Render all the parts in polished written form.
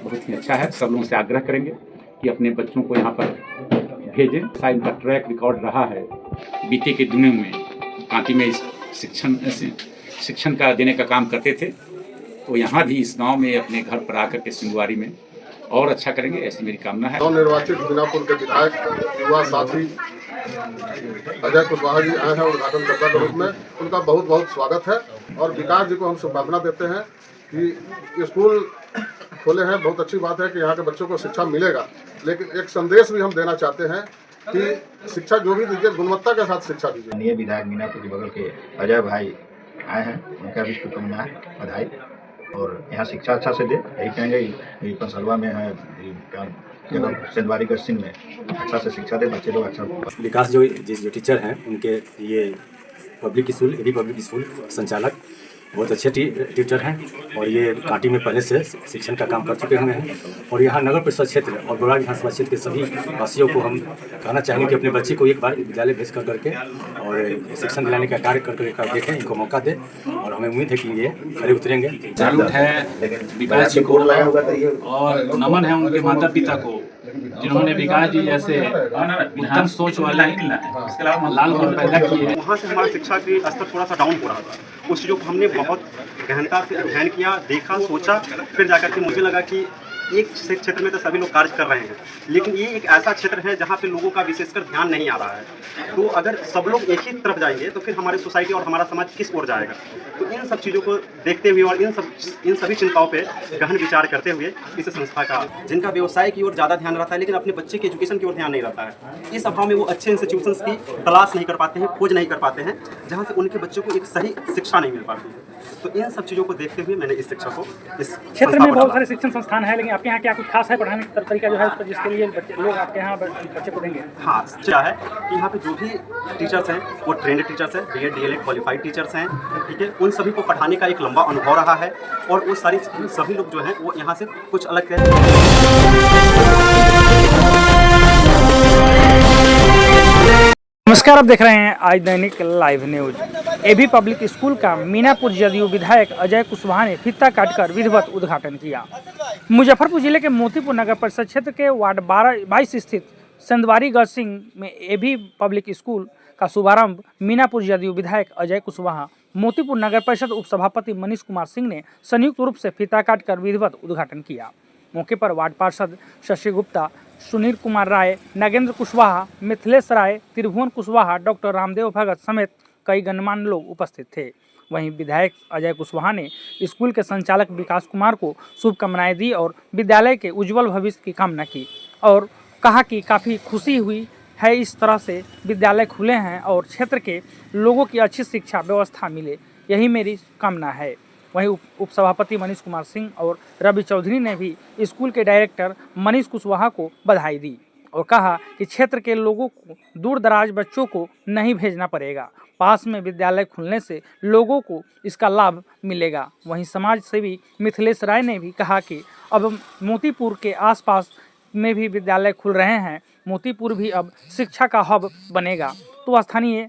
बहुत ही अच्छा है। सब लोगों से आग्रह करेंगे कि अपने बच्चों को यहाँ पर भेजें। ऐसा इनका ट्रैक रिकॉर्ड रहा है बीते के दिनों में। कांटी में शिक्षण का देने का काम करते थे, तो यहाँ भी इस गांव में अपने घर पर आकर के सिंगवारी में और अच्छा करेंगे, ऐसी मेरी कामना है। नवनिर्वाचित मीनापुर के विधायक युवा साथी अजय कुशवाहा जी आए हैं उद्घाटनकर्ता के रूप में। उनका बहुत बहुत स्वागत है और विकास जी को हम शुभकामना देते हैं कि स्कूल खोले हैं। बहुत अच्छी बात है कि यहाँ के बच्चों को शिक्षा मिलेगा, लेकिन एक संदेश भी हम देना चाहते हैं कि शिक्षा जो भी दीजिए गुणवत्ता के साथ शिक्षा दीजिए। विधायक मीनापुर के बगल के अजय भाई आए हैं, उनका भी शुभकामना बधाई। और यहाँ शिक्षा अच्छा से दे, यही कहेंगे। पंसलवा में है सेंधवारी का सिंह में अच्छा से शिक्षा दे, बच्चे लोग अच्छा। विकास जो टीचर हैं उनके ये public school AB public school संचालक बहुत अच्छे टीचर हैं और ये कांटी में पहले से शिक्षण का काम कर चुके हुए हैं। और यहाँ नगर परिषद क्षेत्र और बड़ा विधानसभा क्षेत्र के सभी वासियों को हम कहना चाहेंगे कि अपने बच्चे को एक बार विद्यालय भेज कर करके और शिक्षण दिलाने का कार्य करके देखें, इनको मौका दें और हमें उम्मीद है कि ये खड़े उतरेंगे। सैल्यूट है विकास जी को और नमन है उनके माता पिता को, जिन्होंने विकास जी जैसे उत्तम सोच वाले लाल बल पैदा किए। वहाँ से हमारा शिक्षा के स्तर थोड़ा सा डाउन हो रहा था। उस चीज़ों को हमने बहुत गहनता से अध्ययन किया, देखा, सोचा, फिर जाकर के मुझे लगा कि एक क्षेत्र में तो सभी लोग कार्य कर रहे हैं, लेकिन ये एक ऐसा क्षेत्र है जहाँ पे लोगों का विशेषकर ध्यान नहीं आ रहा है। तो अगर सब लोग एक ही तरफ जाएंगे तो फिर हमारी सोसाइटी और हमारा समाज किस ओर जाएगा। तो इन सब चीज़ों को देखते हुए और इन सभी चिंताओं पे गहन विचार करते हुए इस संस्था का, जिनका व्यवसाय की ओर ज़्यादा ध्यान रहता है लेकिन अपने बच्चे के एजुकेशन की ओर ध्यान नहीं रहता है, इस अभाव में वो अच्छे इंस्टीट्यूशंस की तलाश नहीं कर पाते हैं, खोज नहीं कर पाते हैं, जहाँ से उनके बच्चों को एक सही शिक्षा नहीं मिल पाती है। तो इन सब चीज़ों को देखते हुए मैंने इस शिक्षा को इस क्षेत्र में बहुत सारे शिक्षण संस्थान है, लेकिन आपके यहाँ क्या कुछ खास है पढ़ाने का तरीका जो है उस पर, जिसके लिए लोग आपके यहाँ बच्चे को देंगे? हाँ, क्या है कि यहाँ पे जो भी टीचर्स हैं वो ट्रेंड टीचर्स हैं, BEd DLEd क्वालिफाइड टीचर्स हैं, ठीक है। उन सभी को पढ़ाने का एक लंबा अनुभव रहा है और वो सभी लोग जो हैं वो यहाँ से कुछ अलग नमस्कार, आप देख रहे हैं आज दैनिक live news. AB public school का मीनापुर जदयू विधायक अजय कुशवाहा ने फीता काटकर विधिवत उद्घाटन किया। मुजफ्फरपुर जिले के मोतीपुर नगर परिषद क्षेत्र के वार्ड 22 स्थित सेंधवारी सिंह में एबी पब्लिक स्कूल का शुभारंभ मीनापुर जदयू विधायक अजय कुशवाहा, मोतीपुर नगर परिषद उपसभापति मनीष कुमार सिंह ने संयुक्त रूप से फीता काटकर विधिवत उद्घाटन किया। मौके पर वार्ड पार्षद शशि गुप्ता, सुनील कुमार राय, नागेंद्र कुशवाहा, मिथिलेश राय, त्रिभुवन कुशवाहा, डॉक्टर रामदेव भगत समेत कई गणमान्य लोग उपस्थित थे। वहीं विधायक अजय कुशवाहा ने स्कूल के संचालक विकास कुमार को शुभकामनाएं दी और विद्यालय के उज्जवल भविष्य की कामना की और कहा कि काफ़ी खुशी हुई है इस तरह से विद्यालय खुले हैं और क्षेत्र के लोगों की अच्छी शिक्षा व्यवस्था मिले, यही मेरी कामना है। वहीं उपसभापति मनीष कुमार सिंह और रवि चौधरी ने भी स्कूल के डायरेक्टर मनीष कुशवाहा को बधाई दी और कहा कि क्षेत्र के लोगों को दूर दराज बच्चों को नहीं भेजना पड़ेगा, पास में विद्यालय खुलने से लोगों को इसका लाभ मिलेगा। वहीं समाज सेवी मिथिलेश राय ने भी कहा कि अब मोतीपुर के आसपास में भी विद्यालय खुल रहे हैं, मोतीपुर भी अब शिक्षा का हब बनेगा। तो स्थानीय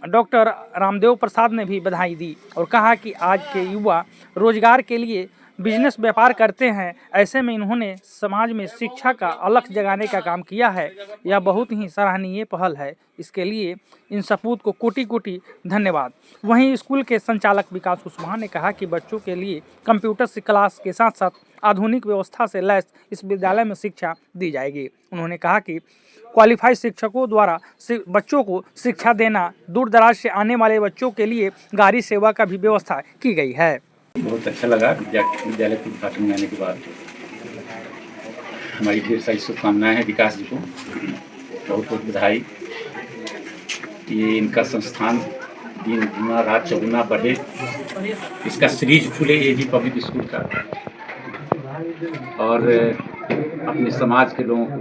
डॉक्टर रामदेव प्रसाद ने भी बधाई दी और कहा कि आज के युवा रोजगार के लिए बिजनेस व्यापार करते हैं, ऐसे में इन्होंने समाज में शिक्षा का अलख जगाने का काम किया है। यह बहुत ही सराहनीय पहल है, इसके लिए इन सपूत को कोटि कोटि धन्यवाद। वहीं स्कूल के संचालक विकास कुशवाहा ने कहा कि बच्चों के लिए कंप्यूटर से क्लास के साथ साथ आधुनिक व्यवस्था से लैस इस विद्यालय में शिक्षा दी जाएगी। उन्होंने कहा कि क्वालिफाइड शिक्षकों द्वारा बच्चों को शिक्षा देना, दूर दराज से आने वाले बच्चों के लिए गाड़ी सेवा का भी व्यवस्था की गई है। बहुत अच्छा लगा विद्यालय के उद्घाटन में आने के बाद। हमारी ढेर सारी शुभकामनाएं हैं विकास जी को, बहुत बहुत बधाई। ये इनका संस्थान दिन गुना रात चौगुना बढ़े, इसका सीरीज खुले एबी पब्लिक स्कूल का और अपने समाज के लोगों को,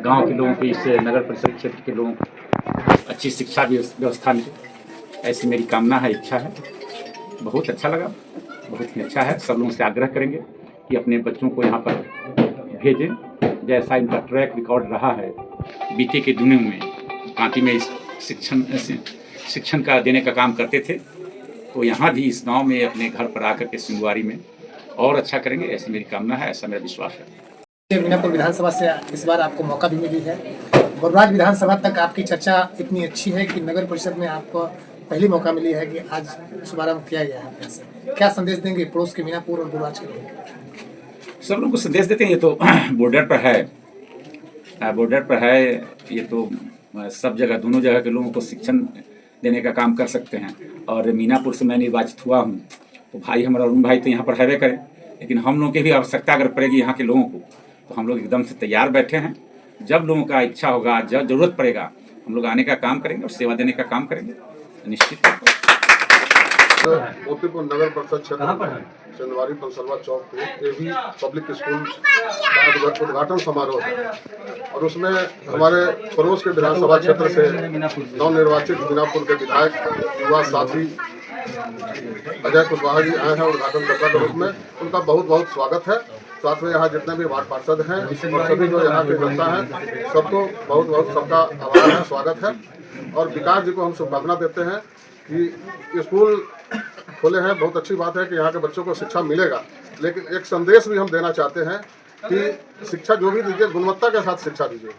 गांव के लोगों को, इस नगर परिषद क्षेत्र के लोगों को अच्छी शिक्षा व्यवस्था मिले, ऐसी मेरी कामना है, इच्छा है। बहुत अच्छा लगा, बहुत ही अच्छा है। सब लोगों से आग्रह करेंगे कि अपने बच्चों को यहाँ पर भेजें। जैसा इनका ट्रैक रिकॉर्ड रहा है बीते के दिनों में, कांटी में शिक्षण का देने का काम करते थे, तो यहाँ भी इस गांव में अपने घर पर आकर के सिंगवारी में और अच्छा करेंगे, ऐसी मेरी कामना है, ऐसा मेरा विश्वास है। मीनापुर विधानसभा से इस बार आपको मौका भी मिली है। बरुराज विधानसभा तक आपकी चर्चा इतनी अच्छी है कि नगर परिषद में आपको पहली मौका मिली है कि आज शुभारंभ किया गया है अपने से। क्या संदेश देंगे पड़ोस के मीनापुर और बरुराज के लोग? सब लोग को संदेश देते हैं, ये तो बॉर्डर पर है, बॉर्डर पर है, ये तो सब जगह दोनों जगह के लोगों को शिक्षण देने का काम कर सकते हैं। और मीनापुर से मैं निर्वाचित हुआ हूँ, तो भाई हमारा अरुण भाई तो यहाँ पर हैवे करें, लेकिन हम लोगों की भी आवश्यकता अगर पड़ेगी यहाँ के लोगों को, तो हम लोग एकदम से तैयार बैठे हैं। जब लोगों का इच्छा होगा, जब जरूरत पड़ेगा, हम लोग आने का काम करेंगे और सेवा देने का काम करेंगे निश्चित। मोतीपुर नगर परिषद क्षेत्र चंदवारी पंसलवा चौक पे एवी पब्लिक स्कूल का उद्घाटन समारोह है और उसमें हमारे पड़ोस के विधानसभा क्षेत्र से नवनिर्वाचित मीनापुर के विधायक युवा साथी अजय कुशवाहा जी आए हैं उद्घाटनकर्ता के रूप में। उनका बहुत बहुत स्वागत है। साथ में यहाँ जितने भी वार्ड पार्षद हैं और सभी जो यहाँ की जनता है, सबको बहुत बहुत सबका आभार है, स्वागत है। और विकास जी को हम शुभकामना देते हैं कि स्कूल खोले हैं, बहुत अच्छी बात है कि यहाँ के बच्चों को शिक्षा मिलेगा, लेकिन एक संदेश भी हम देना चाहते हैं कि शिक्षा जो भी दीजिए गुणवत्ता के साथ शिक्षा दीजिए।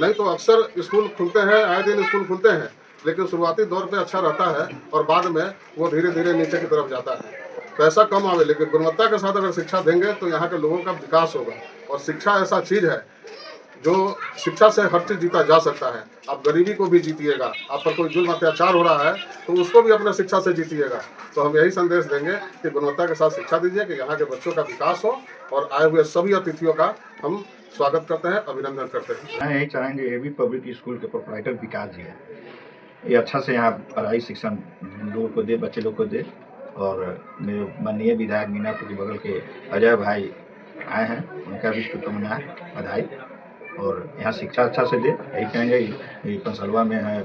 नहीं तो अक्सर स्कूल खुलते हैं, आए दिन स्कूल खुलते हैं, लेकिन शुरुआती दौर पे अच्छा रहता है और बाद में वो धीरे धीरे नीचे की तरफ जाता है। पैसा कम आवे, लेकिन गुणवत्ता के साथ अगर शिक्षा देंगे तो यहाँ के लोगों का विकास होगा। और शिक्षा ऐसा चीज़ है जो शिक्षा से हर चीज़ जीता जा सकता है। आप गरीबी को भी जीतिएगा, आप पर कोई जुल्म अत्याचार हो रहा है तो उसको भी अपने शिक्षा से जीतिएगा। तो हम यही संदेश देंगे कि गुणवत्ता के साथ शिक्षा दीजिए कि यहाँ के बच्चों का विकास हो। और आए हुए सभी अतिथियों का हम स्वागत करते हैं, अभिनंदन करते हैं। मैं यही चाहेंगे एवी पब्लिक स्कूल के प्रोप्राइटर विकास जी है, ये अच्छा से यहाँ पढ़ाई शिक्षण लोगों को दे, बच्चे लोग को दे। और मेरे माननीय विधायक मीनापुर के बगल के अजय भाई आए हैं, उनका भी शुभकामना बधाई। और यहाँ शिक्षा अच्छा से दे, यही कहेंगे। ये पंसलवा में है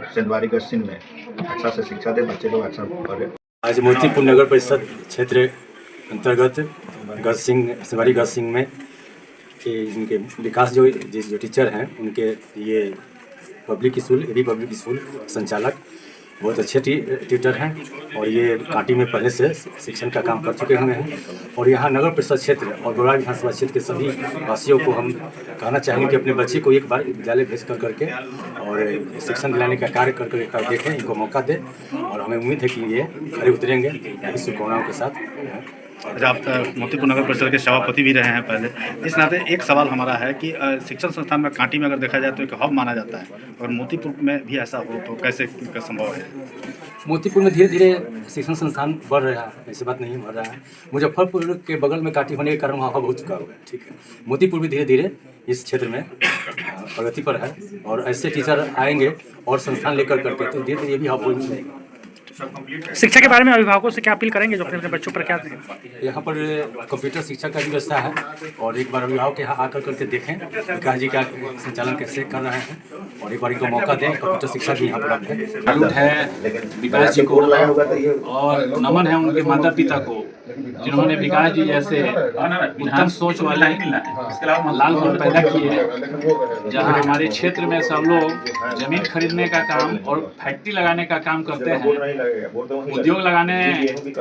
चंदवारी गस्सिन में अच्छा से शिक्षा दे, बच्चे लोग अच्छा पढ़े। आज मोतीपुर नगर परिषद क्षेत्र अंतर्गत चंदवारी गस्सिन में इनके विकास जो टीचर हैं, उनके ये पब्लिक स्कूल एवी पब्लिक स्कूल संचालक बहुत अच्छे टीचर हैं और ये कांटी में पहले से शिक्षण का काम कर चुके हुए हैं। और यहाँ नगर परिषद क्षेत्र और बरुराज विधानसभा क्षेत्र के सभी वासियों को हम कहना चाहेंगे कि अपने बच्चे को एक बार विद्यालय भेज करके और शिक्षण दिलाने का कार्य कर देखें, इनको मौका दें। और हमें उम्मीद है कि ये खड़े उतरेंगे। यही शुभकामनाओं के साथ। आप मोतीपुर नगर परिषद के सभापति भी रहे हैं पहले, इस नाते एक सवाल हमारा है कि शिक्षण संस्थान में कांटी में अगर देखा जाए तो एक हब माना जाता है, और मोतीपुर में भी ऐसा हो तो कैसे संभव है? मोतीपुर में धीरे धीरे शिक्षण संस्थान बढ़ रहा है, ऐसी बात नहीं बढ़ रहा है। मुजफ्फरपुर के बगल में कांटी होने के कारण वहाँ हब हो चुका हुआ है, ठीक है। मोतीपुर भी धीरे धीरे इस क्षेत्र में प्रगति पर है और ऐसे टीचर आएंगे और संस्थान लेकर करके तो धीरे धीरे ये भी हब हो जाएगा। शिक्षा के बारे में अभिभावकों से क्या अपील करेंगे जो अपने अपने बच्चों पर क्या दें? यहाँ पर कंप्यूटर शिक्षा का भी व्यवस्था है और एक बार अभिभावक यहाँ आकर करके देखें विकास जी का संचालन कैसे कर रहे हैं और एक बार इनको मौका दें। कंप्यूटर शिक्षा भी यहाँ पर है। सैल्यूट है विकास जी को और नमन है उनके माता पिता को, जिन्होंने विकास जी जैसे उत्तम सोच वाले लाल बल्ब पैदा किए। जहाँ हमारे क्षेत्र में सब लोग जमीन खरीदने का काम और फैक्ट्री लगाने का काम करते हैं, उद्योग लगाने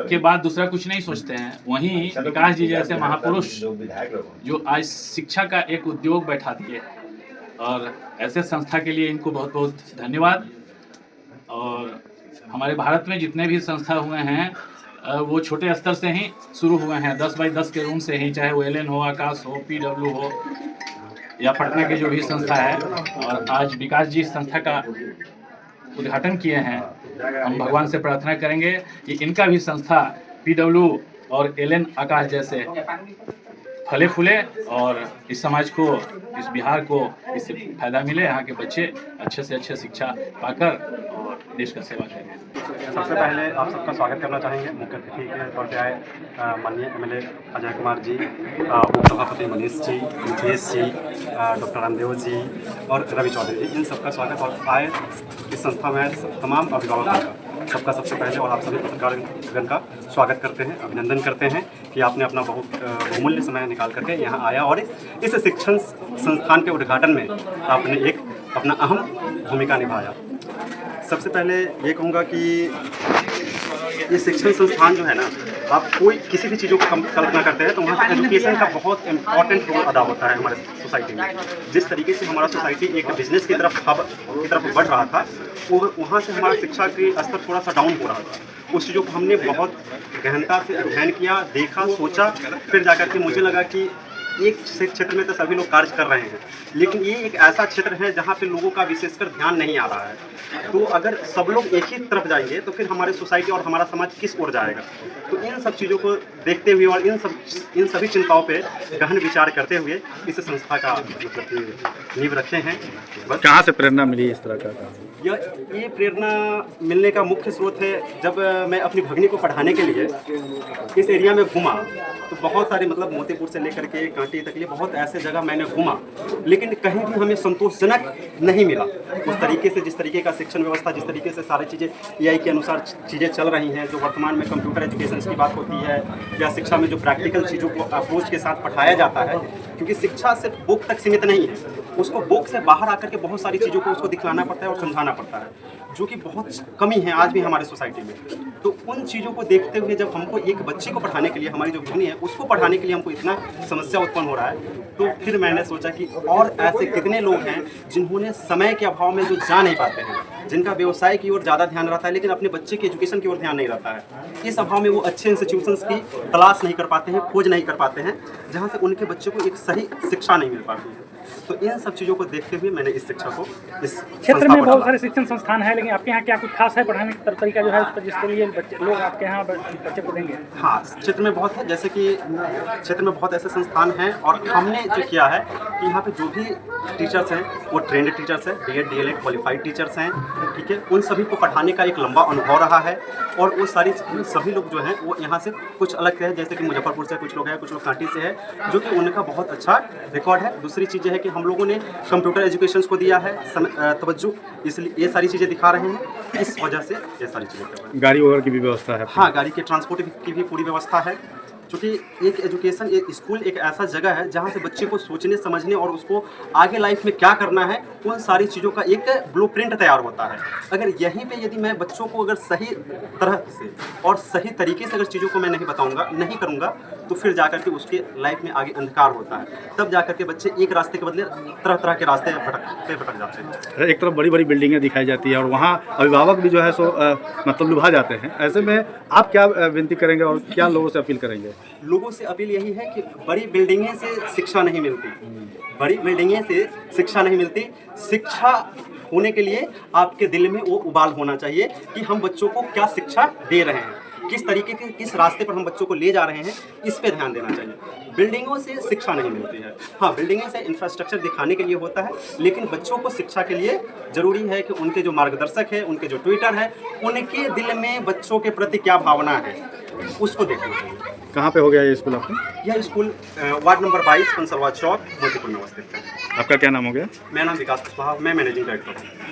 के बाद दूसरा कुछ नहीं सोचते हैं, वहीं विकास जी जैसे महापुरुष जो आज शिक्षा का एक उद्योग बैठा दिए, और ऐसे संस्था के लिए इनको बहुत बहुत धन्यवाद। और हमारे भारत में जितने भी संस्था हुए हैं वो छोटे स्तर से ही शुरू हुए हैं, 10 बाई 10 के रूम से ही, चाहे वो एलन हो, आकाश हो, PW हो या पटना की जो भी संस्था है। और आज विकास जी संस्था का उद्घाटन किए हैं। हम भगवान से प्रार्थना करेंगे कि इनका भी संस्था PW और एलन आकाश जैसे फले फूले और इस समाज को, इस बिहार को इससे फायदा मिले, यहाँ के बच्चे अच्छे से अच्छे शिक्षा पाकर और देश का सेवा करें। सबसे पहले आप सबका स्वागत करना चाहेंगे। मुख्य अतिथि के तौर पर आए माननीय MLA अजय कुमार जी, उप सभापति मनीष जी, मुकेश जी, डॉक्टर रामदेव जी और रवि चौधरी जी, इन सबका स्वागत। और आए इस संस्था में तमाम अभिभावकों का सबका सबसे पहले और आप सभी पत्रकारगण का स्वागत करते हैं, अभिनंदन करते हैं कि आपने अपना बहुत बहुमूल्य समय निकाल करके यहाँ आया और इस शिक्षण संस्थान के उद्घाटन में आपने एक अपना अहम भूमिका निभाया। सबसे पहले ये कहूँगा कि ये शिक्षण संस्थान जो है ना, आप कोई किसी भी चीज़ों की कल्पना करते हैं तो वहाँ से एजुकेशन का बहुत इंपॉर्टेंट रोल अदा होता है हमारे सोसाइटी में। जिस तरीके से हमारा सोसाइटी एक बिजनेस की तरफ बढ़ रहा था, वो वहाँ से हमारा शिक्षा के स्तर थोड़ा सा डाउन हो रहा था। उस चीज़ों को हमने बहुत गहनता से अध्ययन किया, देखा, सोचा, फिर जाकर के मुझे लगा कि एक क्षेत्र में तो सभी लोग कार्य कर रहे हैं, लेकिन ये एक ऐसा क्षेत्र है जहाँ पे लोगों का विशेषकर ध्यान नहीं आ रहा है। तो अगर सब लोग एक ही तरफ जाएंगे तो फिर हमारे सोसाइटी और हमारा समाज किस ओर जाएगा। तो इन सब चीज़ों को देखते हुए और इन सभी चिंताओं पे गहन विचार करते हुए इस संस्था का मतलब नींव रखे हैं। बस कहाँ से प्रेरणा मिली इस तरह का? ये प्रेरणा मिलने का मुख्य स्रोत है, जब मैं अपनी भगिनी को पढ़ाने के लिए इस एरिया में घूमा तो बहुत सारे मतलब मोतीपुर से लेकर के कांटी तक ये बहुत ऐसे जगह मैंने घूमा, लेकिन कहीं भी हमें संतोषजनक नहीं मिला। उस तरीके से जिस तरीके का शिक्षण व्यवस्था, जिस तरीके से सारी चीज़ें AI के अनुसार चीज़ें चल रही हैं, जो वर्तमान में कंप्यूटर एजुकेशन की बात होती है या शिक्षा में जो प्रैक्टिकल चीज़ों को अप्रोच के साथ पढ़ाया जाता है, क्योंकि शिक्षा सिर्फ बुक तक सीमित नहीं है, उसको बुक से बाहर आकर के बहुत सारी चीज़ों को उसको दिखलाना पड़ता है और समझाना पड़ता है, जो कि बहुत कमी है आज भी हमारे सोसाइटी में। तो उन चीज़ों को देखते हुए जब हमको एक बच्ची को पढ़ाने के लिए, हमारी जो भगिनी है उसको पढ़ाने के लिए हमको इतना समस्या उत्पन्न हो रहा है, तो फिर मैंने सोचा कि और ऐसे कितने लोग हैं जिन्होंने समय के अभाव में जो जा नहीं पाते हैं, जिनका व्यवसाय की ओर ज़्यादा ध्यान रहता है लेकिन अपने बच्चे के एजुकेशन की ओर ध्यान नहीं रहता है। इस अभाव में वो अच्छे इंस्टीट्यूशंस की तलाश नहीं कर पाते हैं, खोज नहीं कर पाते हैं, जहाँ से उनके बच्चे को एक सही शिक्षा नहीं मिल पाती है। तो इन सब चीज़ों को देखते हुए मैंने इस शिक्षा को इस क्षेत्र में बहुत सारे शिक्षण संस्थान है, लेकिन आपके यहाँ क्या कुछ खास है पढ़ाने का तरीका जो है उस पर, जिसके लिए बच्चे लोग आपके यहाँ बच्चे को देंगे? हाँ, क्षेत्र में बहुत है, जैसे कि क्षेत्र में बहुत ऐसे संस्थान हैं और हमने जो किया है कि यहाँ पे जो भी टीचर्स हैं वो ट्रेंड टीचर्स हैं, B.Ed DLED क्वालिफाइड टीचर्स हैं, ठीक है। उन सभी को पढ़ाने का एक लंबा अनुभव रहा है और वो सभी लोग जो हैं वो यहाँ से कुछ अलग है, जैसे कि मुजफ्फरपुर से कुछ लोग हैं, कुछ लोग कांटी से है, जो कि उनका बहुत अच्छा रिकॉर्ड है। दूसरी चीज़ है कि हम लोगों ने कंप्यूटर एजुकेशन को दिया है तवज्जो, इसलिए ये सारी चीज़ें दिखा रहे हैं, इस वजह से ये सारी चीज़ें कर रहे हैं। गाड़ी वगैरह की भी व्यवस्था है? हाँ, गाड़ी के ट्रांसपोर्ट की भी पूरी व्यवस्था है, क्योंकि एक एजुकेशन, एक स्कूल एक ऐसा जगह है जहाँ से बच्चे को सोचने समझने और उसको आगे लाइफ में क्या करना है उन सारी चीज़ों का एक ब्लूप्रिंट तैयार होता है। अगर यहीं पे यदि मैं बच्चों को अगर सही तरह से और सही तरीके से अगर चीज़ों को मैं नहीं करूँगा तो फिर जाकर के उसके लाइफ में आगे अंधकार होता है, तब जाकर के बच्चे एक रास्ते के बदले तरह तरह के रास्ते भटक जाते हैं। एक तरफ बड़ी बड़ी बिल्डिंगें दिखाई जाती है और वहाँ अभिभावक भी जो है सो मतलब लुभा जाते हैं। ऐसे में आप क्या विनती करेंगे और क्या लोगों से अपील करेंगे? लोगों से अपील यही है कि बड़ी बिल्डिंगें से शिक्षा नहीं मिलती, बड़ी बिल्डिंगें से शिक्षा नहीं मिलती। शिक्षा होने के लिए आपके दिल में वो उबाल होना चाहिए कि हम बच्चों को क्या शिक्षा दे रहे हैं, किस तरीके के किस रास्ते पर हम बच्चों को ले जा रहे हैं, इस पे ध्यान देना चाहिए। बिल्डिंगों से शिक्षा नहीं मिलती है। हाँ, बिल्डिंगें से इंफ्रास्ट्रक्चर दिखाने के लिए होता है, लेकिन बच्चों को शिक्षा के लिए ज़रूरी है कि उनके जो मार्गदर्शक है, उनके जो ट्विटर है, उनके दिल में बच्चों के प्रति क्या भावना है उसको देखना चाहिए। कहाँ पे हो गया ये स्कूल आपका? यह स्कूल वार्ड नंबर 22 कंसलवा चौक, मोतीपुर नवा स्थित है। आपका क्या नाम हो गया? मेरा नाम विकास कुशवाहा, मैं मैनेजिंग डायरेक्टर हूँ।